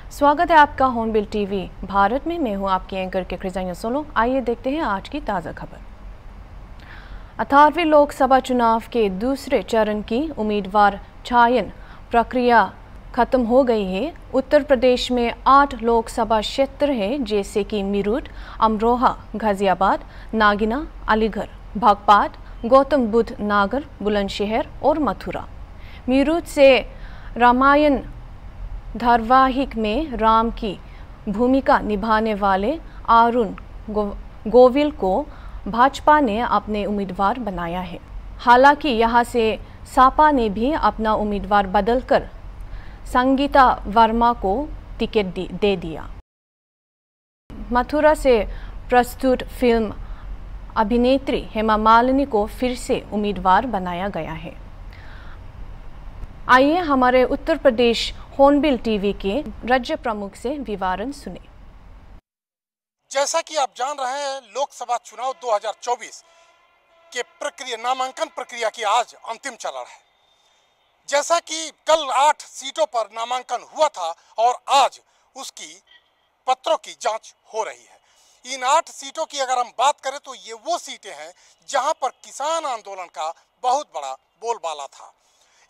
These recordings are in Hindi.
स्वागत है आपका हॉर्नबिल टीवी भारत में। मैं हूं आपकी एंकर के क्रिजाइया सोलो। आइए देखते हैं आज की ताज़ा खबर। 18वीं लोकसभा चुनाव के दूसरे चरण की उम्मीदवार चयन प्रक्रिया खत्म हो गई है। उत्तर प्रदेश में 8 लोकसभा क्षेत्र हैं, जैसे कि मीरठ, अमरोहा, गाजियाबाद, नागिना, अलीगढ़, बागपत, गौतम बुद्ध नगर, बुलंदशहर और मथुरा। मीरठ से रामायण धारावाहिक में राम की भूमिका निभाने वाले अरुण गोविल को भाजपा ने अपने उम्मीदवार बनाया है। हालांकि यहां से सपा ने भी अपना उम्मीदवार बदलकर संगीता वर्मा को टिकट दे दिया। मथुरा से प्रस्तुत फिल्म अभिनेत्री हेमा मालिनी को फिर से उम्मीदवार बनाया गया है। आइए हमारे उत्तर प्रदेश हॉर्नबिल टीवी के राज्य प्रमुख से विवरण सुने। जैसा कि आप जान रहे हैं, लोकसभा चुनाव 2024 के नामांकन प्रक्रिया की आज अंतिम चरण है। जैसा कि कल 8 सीटों पर नामांकन हुआ था और आज उसकी पत्रों की जांच हो रही है। इन 8 सीटों की अगर हम बात करें तो ये वो सीटें हैं जहां पर किसान आंदोलन का बहुत बड़ा बोलबाला था।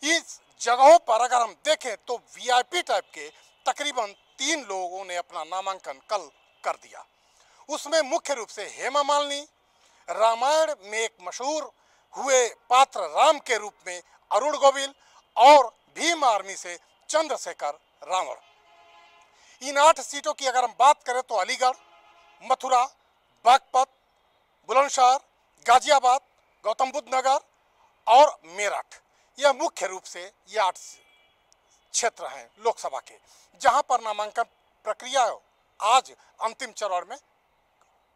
इस जगहों पर अगर हम देखें तो वीआईपी टाइप के तकरीबन 3 लोगों ने अपना नामांकन कल कर दिया। उसमें मुख्य रूप से हेमा मालिनी, रामायण में एक मशहूर हुए पात्र राम के रूप में अरुण गोविल और भीम आर्मी से चंद्रशेखर रावण। इन 8 सीटों की अगर हम बात करें तो अलीगढ़, मथुरा, बागपत, बुलंदशहर, गाजियाबाद, गौतम बुद्ध नगर और मेरठ, यह मुख्य रूप से ये 8 क्षेत्र हैं लोकसभा के, जहां पर नामांकन प्रक्रिया आज अंतिम चरण में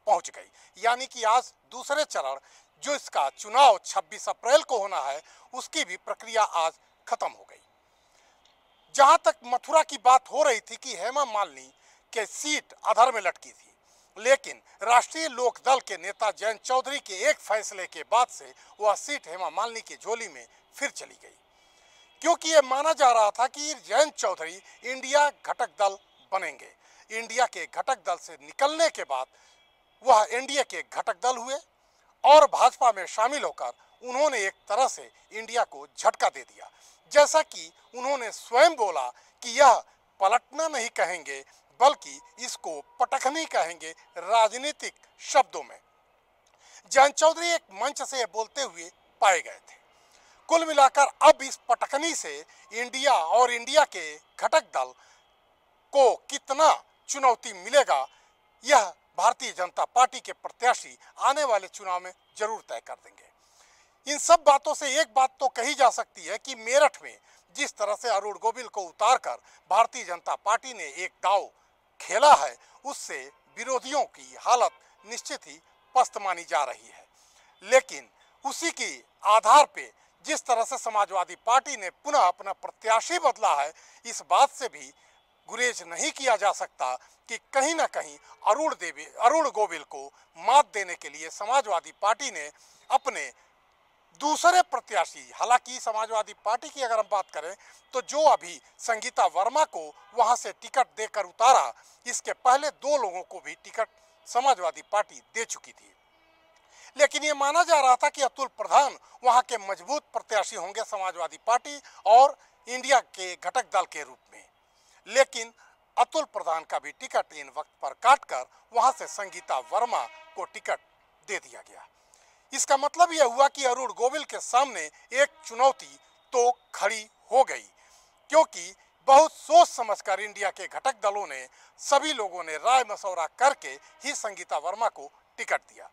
पहुंच गई। यानी कि आज दूसरे चरण जो इसका चुनाव 26 अप्रैल को होना है, उसकी भी प्रक्रिया आज खत्म हो गई। जहां तक मथुरा की बात हो रही थी कि हेमा मालिनी के सीट अधर में लटकी थी, लेकिन राष्ट्रीय लोक दल के नेता जयंत चौधरी के एक फैसले के बाद से वह सीट हेमा मालिनी की झोली में फिर चली गई, क्योंकि यह माना जा रहा था कि जयंत चौधरी इंडिया घटक दल बनेंगे। इंडिया के घटक दल से निकलने के बाद वह एनडीए के घटक दल हुए और भाजपा में शामिल होकर उन्होंने एक तरह से इंडिया को झटका दे दिया। जैसा कि उन्होंने स्वयं बोला कि यह पलटना नहीं कहेंगे बल्कि इसको पटखनी कहेंगे राजनीतिक शब्दों में। जयंत चौधरी एक मंच से बोलते हुए पाए गए थे। कुल मिलाकर अब इस पटखनी से इंडिया और इंडिया के घटक दल को कितना चुनौती मिलेगा, यह भारतीय जनता पार्टी के प्रत्याशी आने वाले चुनाव में जरूर तय कर देंगे। इन सब बातों से एक बात तो कही जा सकती है कि मेरठ में जिस तरह से अरुण गोविल को उतारकर भारतीय जनता पार्टी ने एक दांव खेला है, उससे विरोधियों की हालत निश्चित ही पस्त मानी जा रही है। लेकिन उसी के आधार पे जिस तरह से समाजवादी पार्टी ने पुनः अपना प्रत्याशी बदला है, इस बात से भी गुरेज नहीं किया जा सकता कि कहीं ना कहीं अरुण गोविल को मात देने के लिए समाजवादी पार्टी ने अपने दूसरे प्रत्याशी, हालांकि समाजवादी पार्टी की अगर हम बात करें तो जो अभी संगीता वर्मा को वहां से टिकट देकर उतारा, इसके पहले 2 लोगों को भी टिकट समाजवादी पार्टी दे चुकी थी। लेकिन ये माना जा रहा था कि अतुल प्रधान वहां के मजबूत प्रत्याशी होंगे समाजवादी पार्टी और इंडिया के घटक दल के रूप में। लेकिन अतुल प्रधान का भी टिकट इन वक्त पर काटकर वहां से संगीता वर्मा को टिकट दे दिया गया। इसका मतलब यह हुआ कि अरुण गोविल के सामने एक चुनौती तो खड़ी हो गई, क्योंकि बहुत सोच समझकर इंडिया के घटक दलों ने, सभी लोगों ने राय मशवरा करके ही संगीता वर्मा को टिकट दिया।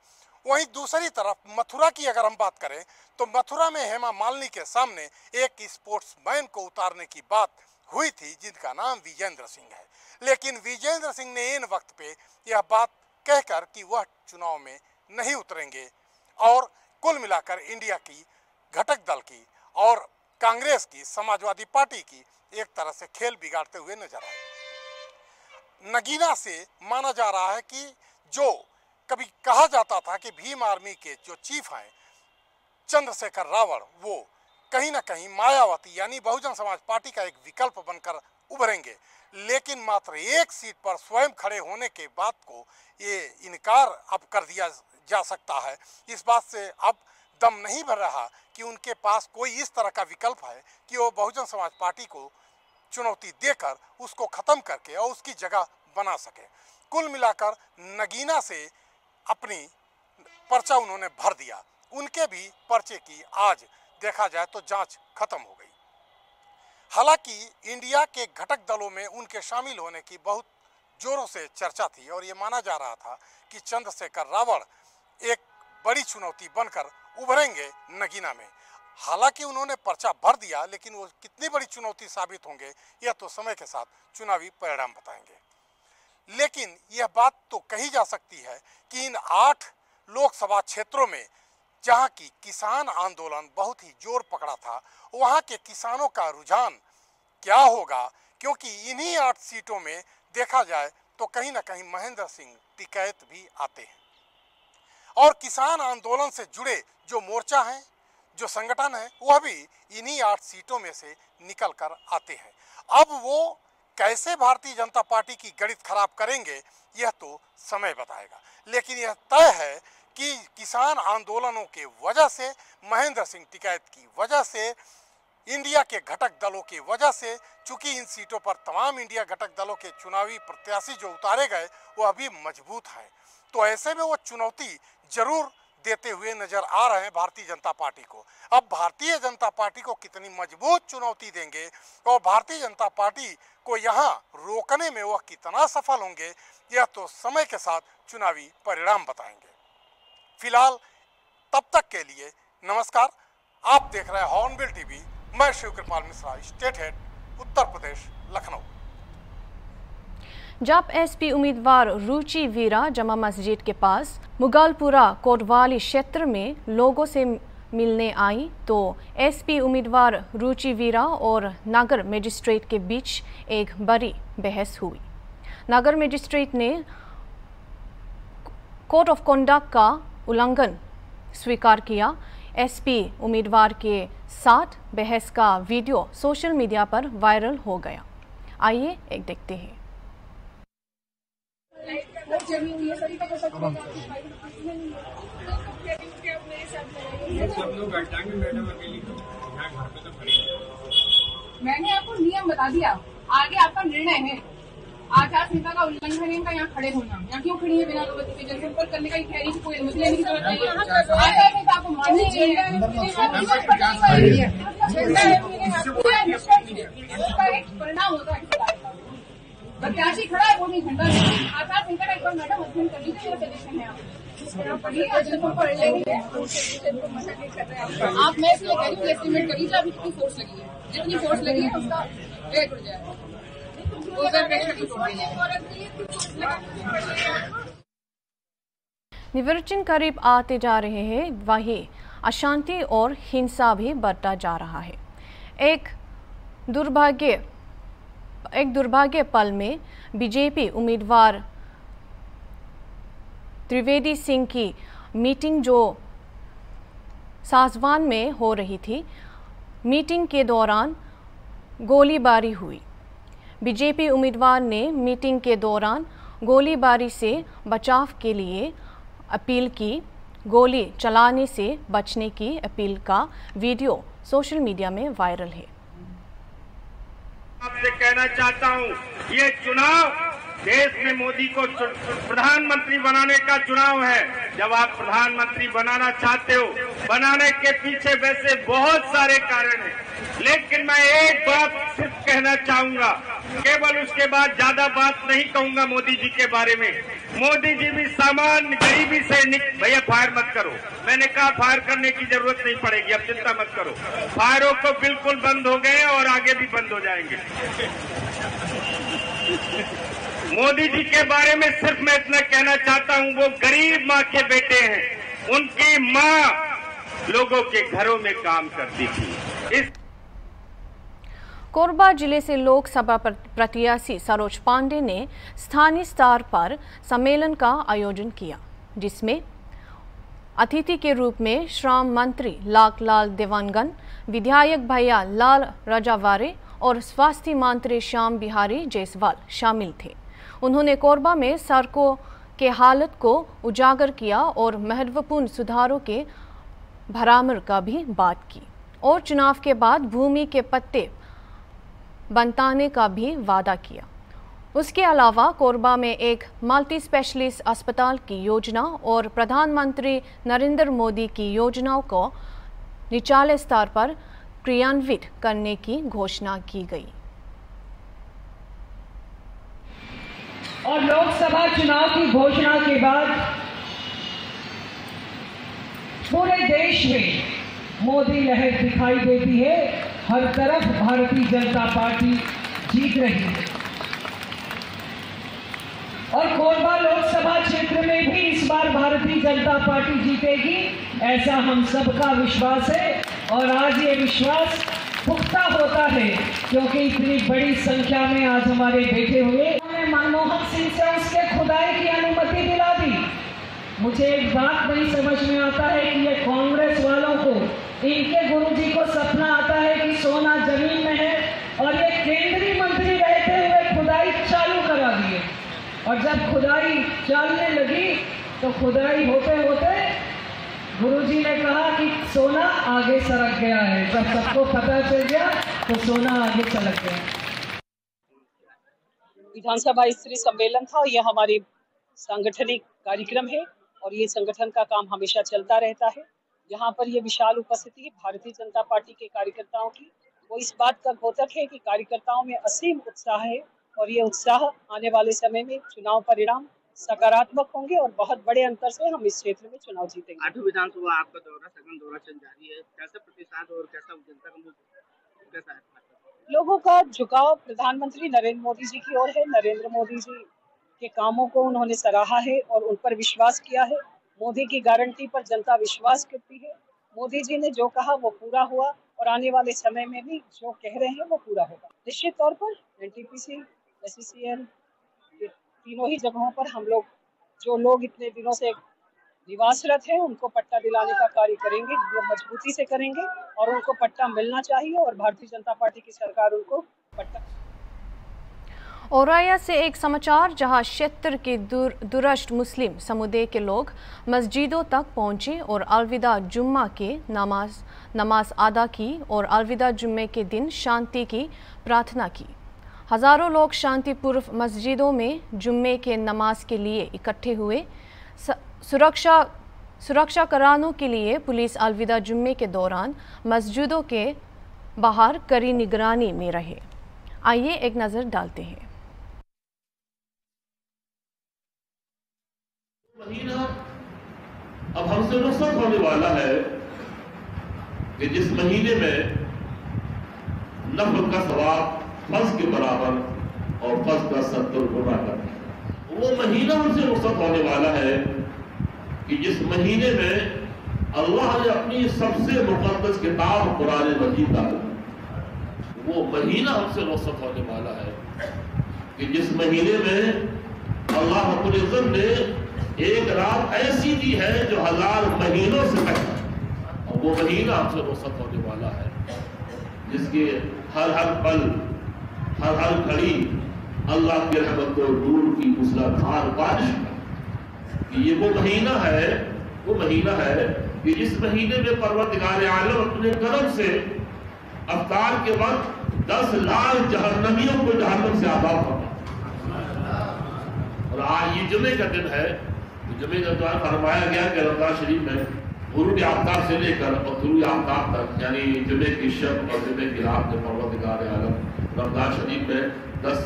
वहीं दूसरी तरफ मथुरा की अगर हम बात करें तो मथुरा में हेमा मालिनी के सामने एक स्पोर्ट्समैन को उतारने की बात हुई थी जिनका नाम विजेंद्र सिंह है। लेकिन विजेंद्र सिंह ने इन वक्त पे यह बात कहकर कि वह चुनाव में नहीं उतरेंगे और कुल मिलाकर इंडिया की घटक दल की और कांग्रेस की, समाजवादी पार्टी की एक तरह से खेल बिगाड़ते हुए नजर आए। नगीना से माना जा रहा है कि जो कभी कहा जाता था कि भीम आर्मी के जो चीफ हैं चंद्रशेखर रावण, वो कहीं ना कहीं मायावती यानी बहुजन समाज पार्टी का एक विकल्प बनकर उभरेंगे। लेकिन मात्र एक सीट पर स्वयं खड़े होने के बात को ये इनकार अब कर दिया जा सकता है। इस बात से अब दम नहीं भर रहा कि उनके पास कोई इस तरह का विकल्प है कि वो बहुजन समाज पार्टी को चुनौती देकर उसको खत्म करके और उसकी जगह बना सके। कुल मिलाकर नगीना से अपनी पर्चा उन्होंने भर दिया। उनके भी पर्चे की आज देखा जाए तो जांच खत्म हो गई। हालांकि इंडिया के घटक दलों में उनके शामिल होने की बहुत जोरों से चर्चा थी और ये माना जा रहा था कि चंद्रशेखर रावण एक बड़ी चुनौती बनकर उभरेंगे नगीना में। हालांकि उन्होंने पर्चा भर दिया, लेकिन वो कितनी बड़ी चुनौती साबित होंगे यह तो समय के साथ चुनावी परिणाम बताएंगे। लेकिन यह बात तो कही जा सकती है कि इन 8 लोकसभा क्षेत्रों में जहां की किसान आंदोलन बहुत ही जोर पकड़ा था, वहां के किसानों का रुझान क्या होगा, क्योंकि इन्हीं 8 सीटों में देखा जाए तो कहीं ना कहीं महेंद्र सिंह टिकैत भी आते हैं और किसान आंदोलन से जुड़े जो मोर्चा हैं, जो संगठन है, वह भी इन्हीं 8 सीटों में से निकल कर आते हैं। अब वो कैसे भारतीय जनता पार्टी की गणित खराब करेंगे यह तो समय बताएगा। लेकिन यह तय है कि किसान आंदोलनों के वजह से, महेंद्र सिंह टिकैत की वजह से, इंडिया के घटक दलों की वजह से, चूंकि इन सीटों पर तमाम इंडिया घटक दलों के चुनावी प्रत्याशी जो उतारे गए वो अभी मजबूत हैं, तो ऐसे में वो चुनौती जरूर देते हुए नजर आ रहे हैं भारतीय जनता पार्टी को। अब भारतीय जनता पार्टी को कितनी मजबूत चुनौती देंगे और भारतीय जनता पार्टी को यहाँ रोकने में वह कितना सफल होंगे, यह तो समय के साथ चुनावी परिणाम बताएंगे। फिलहाल तब तक के लिए नमस्कार। आप देख रहे हैं हॉर्नबिल टीवी। मैं शिव कृपाल मिश्रा, स्टेट हेड, उत्तर प्रदेश, लखनऊ। जब एसपी उम्मीदवार रुचि वीरा जमा मस्जिद के पास मुगलपुरा कोतवाली क्षेत्र में लोगों से मिलने आई तो एसपी उम्मीदवार रुचि वीरा और नगर मजिस्ट्रेट के बीच एक बड़ी बहस हुई। नगर मजिस्ट्रेट ने कोड ऑफ कंडक्ट का उल्लंघन स्वीकार किया। एसपी उम्मीदवार के साथ बहस का वीडियो सोशल मीडिया पर वायरल हो गया। आइए एक देखते हैं। सब लोग बैठाएंगे मैडम अकेली को यहाँ घर पे तो खड़ी। मैंने आपको नियम बता दिया, आगे आपका निर्णय है। आचार संहिता का उल्लंघन है इनका यहाँ खड़े होना। यहाँ क्यों खड़ी है बिना अनुमति के? जनसंपर्क करने का खैरी की कोई अनुमति लेने की जरूरत नहीं है। आचार संहिता आपको माननी चाहिए। परिणाम होता है प्रत्याशी खड़ा है वो नहीं झंडा। आचार संहिता का एक बार मैडम अध्ययन कर लीजिए, मेरा सजेशन है आप। मैं इसलिए कह रही हूँ एस्टिमेट कर लीजिए अभी कितनी फोर्स लगी है। जितनी फोर्स लगी है उसका रेट उड़ जाएगा। निर्वाचन करीब आते जा रहे हैं, वहीं अशांति और हिंसा भी बढ़ता जा रहा है। एक दुर्भाग्य पल में बीजेपी उम्मीदवार त्रिवेदी सिंह की मीटिंग जो सासवान में हो रही थी, मीटिंग के दौरान गोलीबारी हुई। बीजेपी उम्मीदवार ने मीटिंग के दौरान गोलीबारी से बचाव के लिए अपील की। गोली चलाने से बचने की अपील का वीडियो सोशल मीडिया में वायरल है। आपसे कहना चाहता हूं, ये चुनाव देश में मोदी को प्रधानमंत्री बनाने का चुनाव है। जब आप प्रधानमंत्री बनाना चाहते हो, बनाने के पीछे वैसे बहुत सारे कारण हैं, लेकिन मैं एक बात सिर्फ कहना चाहूंगा, केवल उसके बाद ज्यादा बात नहीं कहूंगा मोदी जी के बारे में। मोदी जी भी सामान्य गरीबी से भैया फायर मत करो, मैंने कहा फायर करने की जरूरत नहीं पड़ेगी, अब चिंता मत करो। फायरों को बिल्कुल बंद हो गए और आगे भी बंद हो जाएंगे। मोदी जी के बारे में सिर्फ मैं इतना कहना चाहता हूं, वो गरीब माँ के बेटे हैं। उनकी माँ लोगों के घरों में काम करती थी। कोरबा जिले से लोकसभा प्रत्याशी सरोज पांडे ने स्थानीय स्तर पर सम्मेलन का आयोजन किया, जिसमें अतिथि के रूप में श्रम मंत्री लाल देवांगन, विधायक भैया लाल रजावारे और स्वास्थ्य मंत्री श्याम बिहारी जायसवाल शामिल थे। उन्होंने कोरबा में सड़कों के हालत को उजागर किया और महत्वपूर्ण सुधारों के भरामर का भी बात की और चुनाव के बाद भूमि के पट्टे बंटाने का भी वादा किया। उसके अलावा कोरबा में एक मल्टी स्पेशलिस्ट अस्पताल की योजना और प्रधानमंत्री नरेंद्र मोदी की योजनाओं को निचले स्तर पर क्रियान्वित करने की घोषणा की गई। और लोकसभा चुनाव की घोषणा के बाद पूरे देश में मोदी लहर दिखाई देती है। हर तरफ भारतीय जनता पार्टी जीत रही है और कोरबा लोकसभा क्षेत्र में भी इस बार भारतीय जनता पार्टी जीतेगी, ऐसा हम सबका विश्वास है। और आज ये विश्वास पुख्ता होता है क्योंकि इतनी बड़ी संख्या में आज हमारे बैठे हुए मनमोहन सिंह से उसके खुदाई की अनुमति दिला दी। मुझे एक बात नहीं समझ में आता है कि ये कांग्रेस वालों को, इनके गुरुजी को सपना आता है कि सोना जमीन में है और ये केंद्रीय मंत्री रहते हुए खुदाई चालू करा दिए। और जब खुदाई चलने लगी तो खुदाई होते होते गुरुजी ने कहा कि सोना आगे सरक गया है। जब सबको पता चल गया तो सोना आगे चलक गया। विधानसभा स्तरीय सम्मेलन था। यह हमारे सांगठनिक कार्यक्रम है और ये संगठन का काम हमेशा चलता रहता है। यहाँ पर ये विशाल उपस्थिति भारतीय जनता पार्टी के कार्यकर्ताओं की, वो इस बात का द्योतक है कि कार्यकर्ताओं में असीम उत्साह है और ये उत्साह आने वाले समय में चुनाव परिणाम सकारात्मक होंगे और बहुत बड़े अंतर से हम इस क्षेत्र में चुनाव जीतेंगे। 8वीं विधानसभा आपका दौरा, सघन दौरा चल जारी है, कैसा प्रतिसाद और कैसा जनता का कैसा है? लोगों का झुकाव प्रधानमंत्री नरेंद्र मोदी जी की ओर है। नरेंद्र मोदी जी के कामों को उन्होंने सराहा है और उन पर विश्वास किया है। मोदी की गारंटी पर जनता विश्वास करती है। मोदी जी ने जो कहा वो पूरा हुआ और आने वाले समय में भी जो कह रहे हैं वो पूरा होगा। निश्चित तौर पर एनटीपीसी, SCCL, तीनों ही जगहों पर हम लोग, जो लोग इतने दिनों से निवासरत हैं, उनको पट्टा दिलाने का कार्य करेंगे, वो मजबूती से करेंगे और उनको पट्टा मिलना चाहिए और भारतीय जनता पार्टी की सरकार उनको पट्टा। औरैया से एक समाचार, जहां क्षेत्र के दूरस्थ मुस्लिम समुदाय के लोग मस्जिदों तक पहुंचे और अलविदा जुम्मा के नमाज अदा की और अलविदा जुम्मे के दिन शांति की प्रार्थना की। हजारों लोग शांतिपूर्व मस्जिदों में जुम्मे के नमाज के लिए इकट्ठे हुए। सुरक्षा कराने के लिए पुलिस अलविदा जुम्मे के दौरान मस्जिदों के बाहर कड़ी निगरानी में रहे। आइए एक नज़र डालते हैं। महीना अब हमसे रुखसत होने वाला है कि जिस महीने में नफल का सवाब फर्ज के बराबर और फर्ज का 70 गुना करता है, वो महीना हमसे रुखसत होने वाला है कि जिस महीने में अल्लाह ने अपनी सबसे मुक़द्दस किताब कुरान मजीद डाली, वो महीना हमसे रुखसत होने वाला है कि जिस महीने में अल्लाह रब्बुल इज़्ज़त ने एक रात ऐसी दी है जो 1000 महीनों से बेहतर, और वो महीना हमसे रुखसत होने वाला है जिसके हर पल, हर घड़ी अल्लाह की रहमत और नूर की मूसलाधार बारिश का ये वो महीना है कि जिस महीने में परवरदिगार आलम अपने करम से अफ्तार के वक्त 10 लाख जहन्नमियों को जहन्नम से आजाद करता। और आज ये जुमे का दिन है, जुमे का द्वारा फरमाया गया कि रमज़ान शरीफ में गुरूब आफ्ताब से लेकर और गुरूब आफ्ताब तक, यानी जुमे की शब और जुमे की रात में परवरदिगार आलम रमज़ान शरीफ में 10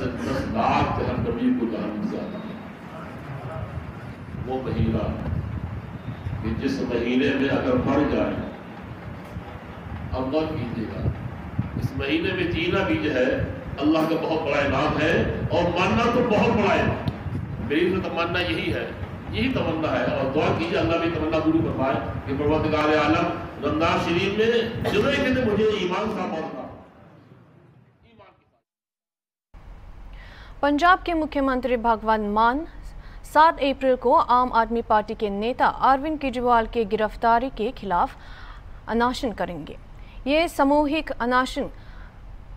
लाख जहन्नमी को जहन्नम से आजाद। वो महीना कि जिस महीने में अगर मर जाए, अब मत कीजिएगा, इस महीने में जीना भी जो है अल्लाह का बहुत बड़ा इनाम है और मानना तो बहुत बड़ा इनाम। मेरी तो तमन्ना यही तमन्ना है और दुआ कीजिए अल्लाह भी तमन्ना पूरी फरमाए कि परवरदिगार आलम रमज़ान शरीफ में जुमे के दिन मुझे ईमान का मौका। पंजाब के मुख्यमंत्री भगवंत मान 7 अप्रैल को आम आदमी पार्टी के नेता अरविंद केजरीवाल के गिरफ्तारी के खिलाफ अनशन करेंगे। ये सामूहिक अनशन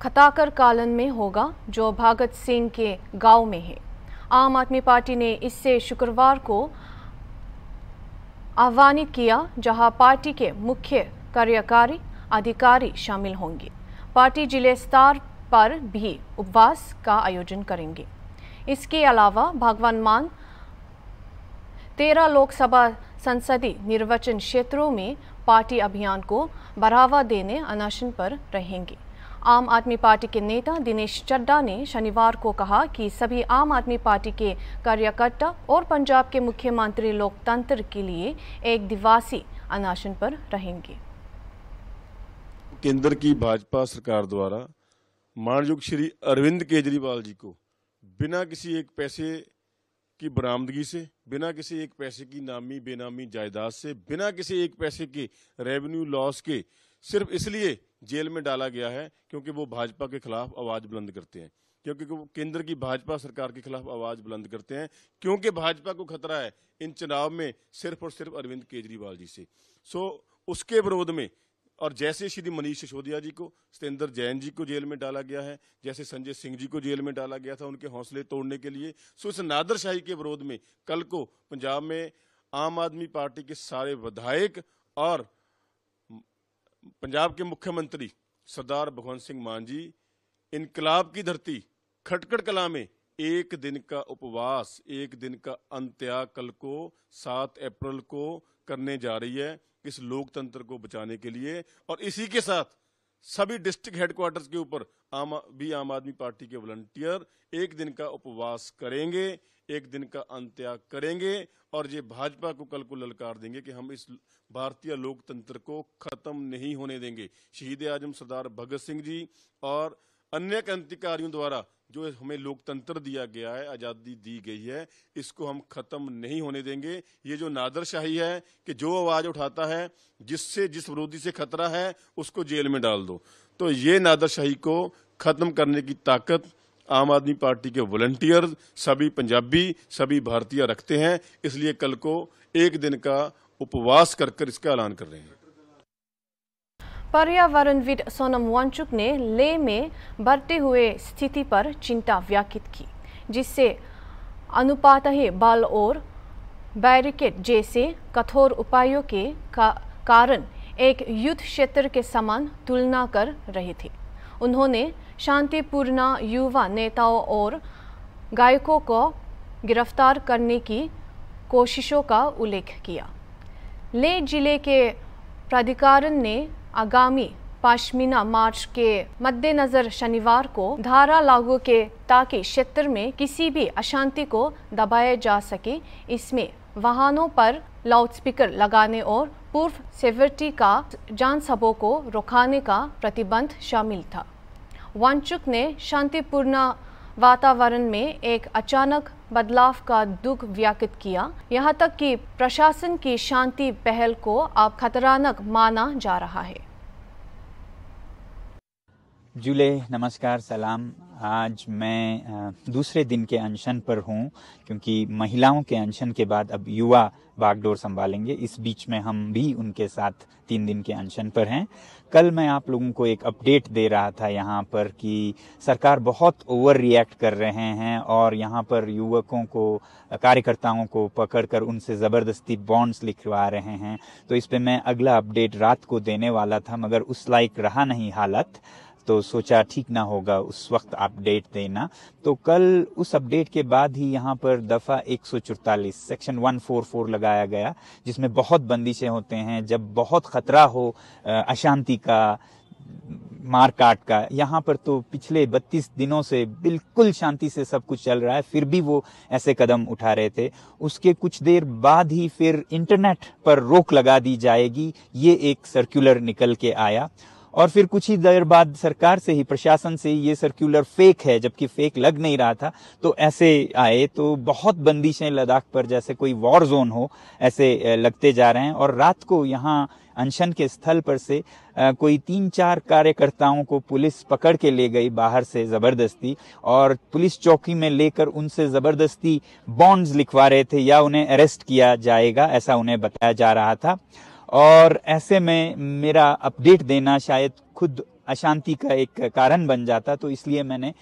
खताकर कालन में होगा, जो भगत सिंह के गांव में है। आम आदमी पार्टी ने इससे शुक्रवार को आह्वानित किया, जहां पार्टी के मुख्य कार्यकारी अधिकारी शामिल होंगे। पार्टी जिले स्तर पर भी उपवास का आयोजन करेंगे। इसके अलावा भगवान मान 13 लोकसभा संसदीय निर्वाचन क्षेत्रों में पार्टी अभियान को बढ़ावा देने अनशन पर रहेंगे। आम आदमी पार्टी के नेता दिनेश चड्डा ने शनिवार को कहा कि सभी आम आदमी पार्टी के कार्यकर्ता और पंजाब के मुख्यमंत्री लोकतंत्र के लिए एक दिवसीय अनशन पर रहेंगे। केंद्र की भाजपा सरकार द्वारा माननीय श्री अरविंद केजरीवाल जी को बिना किसी एक पैसे की बरामदगी से, बिना किसी एक पैसे की नामी बेनामी जायदाद से, बिना किसी एक पैसे के रेवेन्यू लॉस के सिर्फ इसलिए जेल में डाला गया है क्योंकि वो भाजपा के खिलाफ आवाज बुलंद करते हैं, क्योंकि वो केंद्र की भाजपा सरकार के खिलाफ आवाज बुलंद करते हैं, क्योंकि भाजपा को खतरा है इन चुनाव में सिर्फ और सिर्फ अरविंद केजरीवाल जी से। उसके विरोध में, और जैसे श्री मनीष सिसोदिया जी को, सत्येंद्र जैन जी को जेल में डाला गया है, जैसे संजय सिंह जी को जेल में डाला गया था उनके हौसले तोड़ने के लिए, इस नादरशाही के विरोध में कल को पंजाब में आम आदमी पार्टी के सारे विधायक और पंजाब के मुख्यमंत्री सरदार भगवंत सिंह मान जी इनकलाब की धरती खटकड़ कला में एक दिन का उपवास, एक दिन का अंत्याग कल को 7 अप्रैल को करने जा रही है इस लोकतंत्र को बचाने के लिए। और इसी के साथ सभी डिस्ट्रिक्ट हेडक्वार्टर्स के ऊपर आम आदमी पार्टी के वॉलंटियर एक दिन का उपवास करेंगे, एक दिन का अंत्याग करेंगे और ये भाजपा को कल को ललकार देंगे कि हम इस भारतीय लोकतंत्र को खत्म नहीं होने देंगे। शहीद आजम सरदार भगत सिंह जी और अन्य क्रांतिकारियों द्वारा जो हमें लोकतंत्र दिया गया है, आज़ादी दी गई है, इसको हम खत्म नहीं होने देंगे। ये जो नादरशाही है कि जो आवाज उठाता है जिससे जिस विरोधी से खतरा है उसको जेल में डाल दो, तो ये नादरशाही को खत्म करने की ताकत आम आदमी पार्टी के वॉलंटियर सभी पंजाबी, सभी भारतीय रखते हैं। इसलिए कल को एक दिन का उपवास कर इसका ऐलान कर रहे हैं। पर्यावरणविद सोनम वांगचुक ने लेह में बढ़ते हुए स्थिति पर चिंता व्यक्त की, जिससे अनुपातहीन बल और बैरिकेड जैसे कठोर उपायों के कारण एक युद्ध क्षेत्र के समान तुलना कर रहे थे। उन्होंने शांतिपूर्ण युवा नेताओं और गायकों को गिरफ्तार करने की कोशिशों का उल्लेख किया। लेह जिले के प्राधिकरण ने आगामी पश्मीना मार्च के मद्देनजर शनिवार को धारा लागू के ताकि क्षेत्र में किसी भी अशांति को दबाया जा सके, इसमें वाहनों पर लाउडस्पीकर लगाने और पूर्व सेवरिटी का जनसभाओं को रोकने का प्रतिबंध शामिल था। वांगचुक ने शांतिपूर्ण वातावरण में एक अचानक बदलाव का दुख व्यक्त किया, यहाँ तक कि प्रशासन की शांति पहल को अब खतरनाक माना जा रहा है। जुले नमस्कार, सलाम। आज मैं दूसरे दिन के अनशन पर हूँ, क्योंकि महिलाओं के अनशन के बाद अब युवा बागडोर संभालेंगे। इस बीच में हम भी उनके साथ 3 दिन के अनशन पर हैं। कल मैं आप लोगों को एक अपडेट दे रहा था यहाँ पर कि सरकार बहुत ओवर रिएक्ट कर रहे हैं और यहाँ पर युवकों को, कार्यकर्ताओं को पकड़कर उनसे ज़बरदस्ती बॉन्ड्स लिखवा रहे हैं। तो इस पे मैं अगला अपडेट रात को देने वाला था, मगर उस लायक रहा नहीं हालत, तो सोचा ठीक ना होगा उस वक्त अपडेट देना। तो कल उस अपडेट के बाद ही यहाँ पर दफ़ा 144 सेक्शन 144 लगाया गया, जिसमें बहुत बंदिशें होते हैं। जब बहुत खतरा हो अशांति का, मारकाट का, यहाँ पर तो पिछले 32 दिनों से बिल्कुल शांति से सब कुछ चल रहा है, फिर भी वो ऐसे कदम उठा रहे थे। उसके कुछ देर बाद ही फिर इंटरनेट पर रोक लगा दी जाएगी, ये एक सर्कुलर निकल के आया। और फिर कुछ ही देर बाद सरकार से ही, प्रशासन से ये सर्कुलर फेक है, जबकि फेक लग नहीं रहा था, तो ऐसे आए। तो बहुत बंदिशें लद्दाख पर जैसे कोई वॉर जोन हो ऐसे लगते जा रहे हैं। और रात को यहाँ अनशन के स्थल पर से कोई 3-4 कार्यकर्ताओं को पुलिस पकड़ के ले गई बाहर से जबरदस्ती, और पुलिस चौकी में लेकर उनसे जबरदस्ती बॉन्ड्स लिखवा रहे थे या उन्हें अरेस्ट किया जाएगा, ऐसा उन्हें बताया जा रहा था। और ऐसे में मेरा अपडेट देना शायद खुद अशांति का एक कारण बन जाता, तो इसलिए मैंने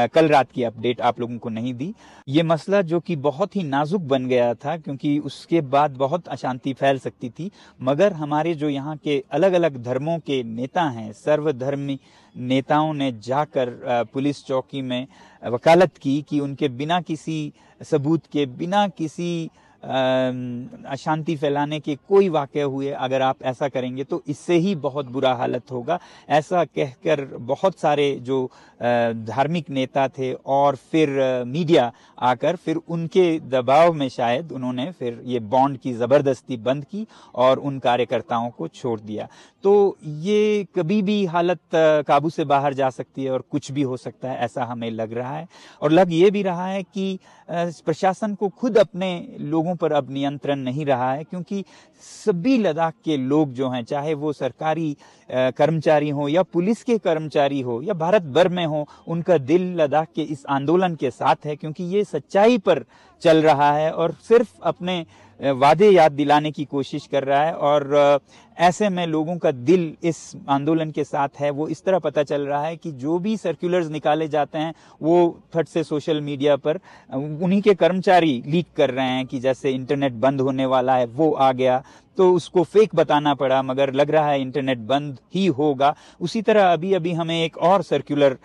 कल रात की अपडेट आप लोगों को नहीं दी। ये मसला जो कि बहुत ही नाजुक बन गया था, क्योंकि उसके बाद बहुत अशांति फैल सकती थी, मगर हमारे जो यहाँ के अलग अलग धर्मों के नेता हैं, सर्वधर्मी नेताओं ने जाकर पुलिस चौकी में वकालत की कि उनके बिना किसी सबूत के, बिना किसी अशांति फैलाने के कोई वाक़या हुए, अगर आप ऐसा करेंगे तो इससे ही बहुत बुरा हालत होगा। ऐसा कहकर बहुत सारे जो धार्मिक नेता थे और फिर मीडिया आकर फिर उनके दबाव में शायद उन्होंने फिर ये बॉन्ड की ज़बरदस्ती बंद की और उन कार्यकर्ताओं को छोड़ दिया। तो ये कभी भी हालत काबू से बाहर जा सकती है और कुछ भी हो सकता है, ऐसा हमें लग रहा है। और लग ये भी रहा है कि प्रशासन को खुद अपने लोगों पर अब नियंत्रण नहीं रहा है, क्योंकि सभी लद्दाख के लोग जो हैं, चाहे वो सरकारी कर्मचारी हो या पुलिस के कर्मचारी हो या भारत भर में हो, उनका दिल लद्दाख के इस आंदोलन के साथ है, क्योंकि ये सच्चाई पर चल रहा है और सिर्फ अपने वादे याद दिलाने की कोशिश कर रहा है। और ऐसे में लोगों का दिल इस आंदोलन के साथ है। वो इस तरह पता चल रहा है कि जो भी सर्कुलर्स निकाले जाते हैं वो फट से सोशल मीडिया पर उन्हीं के कर्मचारी लीक कर रहे हैं कि जैसे इंटरनेट बंद होने वाला है, वो आ गया तो उसको फेक बताना पड़ा, मगर लग रहा है इंटरनेट बंद ही होगा। उसी तरह अभी अभी हमें एक और सर्कुलर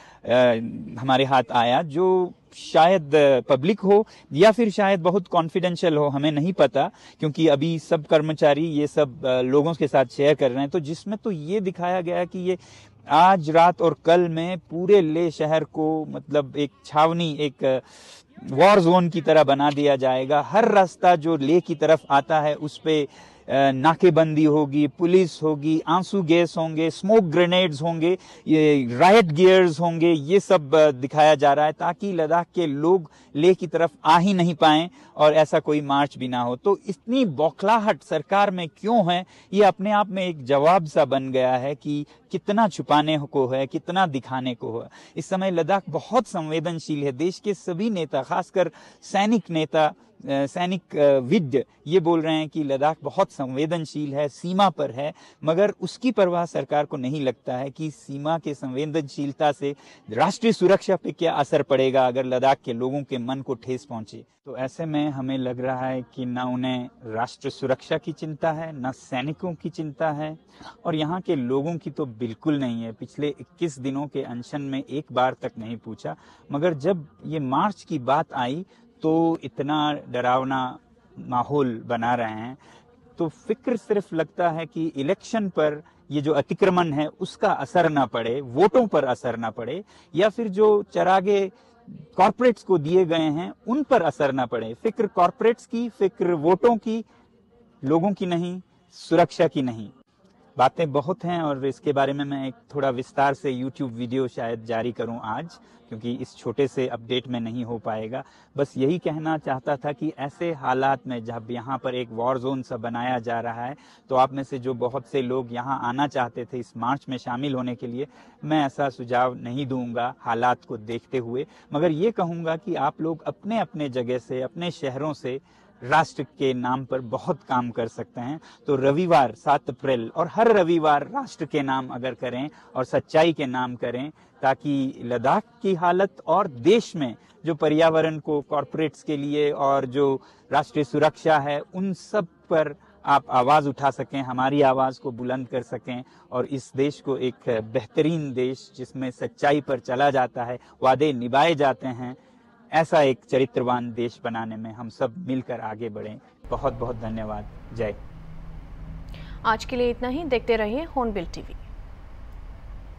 हमारे हाथ आया जो शायद पब्लिक हो या फिर शायद बहुत कॉन्फिडेंशियल हो, हमें नहीं पता, क्योंकि अभी सब कर्मचारी ये सब लोगों के साथ शेयर कर रहे हैं। तो जिसमें तो ये दिखाया गया कि ये आज रात और कल में पूरे लेह शहर को मतलब एक छावनी, एक वॉर जोन की तरह बना दिया जाएगा। हर रास्ता जो लेह की तरफ आता है उस पे नाकेबंदी होगी, पुलिस होगी, आंसू गैस होंगे, स्मोक ग्रेनेड्स होंगे, ये रायट गियर्स होंगे, ये सब दिखाया जा रहा है ताकि लद्दाख के लोग लेह की तरफ आ ही नहीं पाएं और ऐसा कोई मार्च भी ना हो। तो इतनी बौखलाहट सरकार में क्यों है, ये अपने आप में एक जवाब सा बन गया है कि कितना छुपाने को है, कितना दिखाने को है। इस समय लद्दाख बहुत संवेदनशील है। देश के सभी नेता, खासकर सैनिक नेता, सैनिक विद ये बोल रहे हैं कि लद्दाख बहुत संवेदनशील है, सीमा पर है, मगर उसकी परवाह सरकार को नहीं लगता है कि सीमा के संवेदनशीलता से राष्ट्रीय सुरक्षा पे क्या असर पड़ेगा अगर लद्दाख के लोगों के मन को ठेस पहुंचे। तो ऐसे में हमें लग रहा है कि न उन्हें राष्ट्र सुरक्षा की चिंता है, न सैनिकों की चिंता है, और यहाँ के लोगों की तो बिल्कुल नहीं है। पिछले 21 दिनों के अनशन में एक बार तक नहीं पूछा, मगर जब ये मार्च की बात आई तो इतना डरावना माहौल बना रहे हैं। तो फिक्र सिर्फ लगता है कि इलेक्शन पर ये जो अतिक्रमण है उसका असर ना पड़े, वोटों पर असर ना पड़े, या फिर जो चरागे कॉर्पोरेट्स को दिए गए हैं उन पर असर ना पड़े। फिक्र कॉर्पोरेट्स की, फिक्र वोटों की, लोगों की नहीं, सुरक्षा की नहीं। बातें बहुत हैं और इसके बारे में मैं एक थोड़ा विस्तार से YouTube वीडियो शायद जारी करूं आज, क्योंकि इस छोटे से अपडेट में नहीं हो पाएगा। बस यही कहना चाहता था कि ऐसे हालात में जब यहाँ पर एक वॉर जोन सा बनाया जा रहा है, तो आप में से जो बहुत से लोग यहाँ आना चाहते थे इस मार्च में शामिल होने के लिए, मैं ऐसा सुझाव नहीं दूंगा हालात को देखते हुए, मगर ये कहूँगा कि आप लोग अपने अपने जगह से, अपने शहरों से राष्ट्र के नाम पर बहुत काम कर सकते हैं। तो रविवार 7 अप्रैल और हर रविवार राष्ट्र के नाम अगर करें और सच्चाई के नाम करें, ताकि लद्दाख की हालत और देश में जो पर्यावरण को कॉर्पोरेट्स के लिए और जो राष्ट्रीय सुरक्षा है उन सब पर आप आवाज उठा सकें, हमारी आवाज को बुलंद कर सकें और इस देश को एक बेहतरीन देश जिसमें सच्चाई पर चला जाता है, वादे निभाए जाते हैं, ऐसा एक चरित्रवान देश बनाने में हम सब मिलकर आगे बढ़ें। बहुत बहुत धन्यवाद। जय। आज के लिए इतना ही। देखते रहिए हॉर्नबिल टीवी।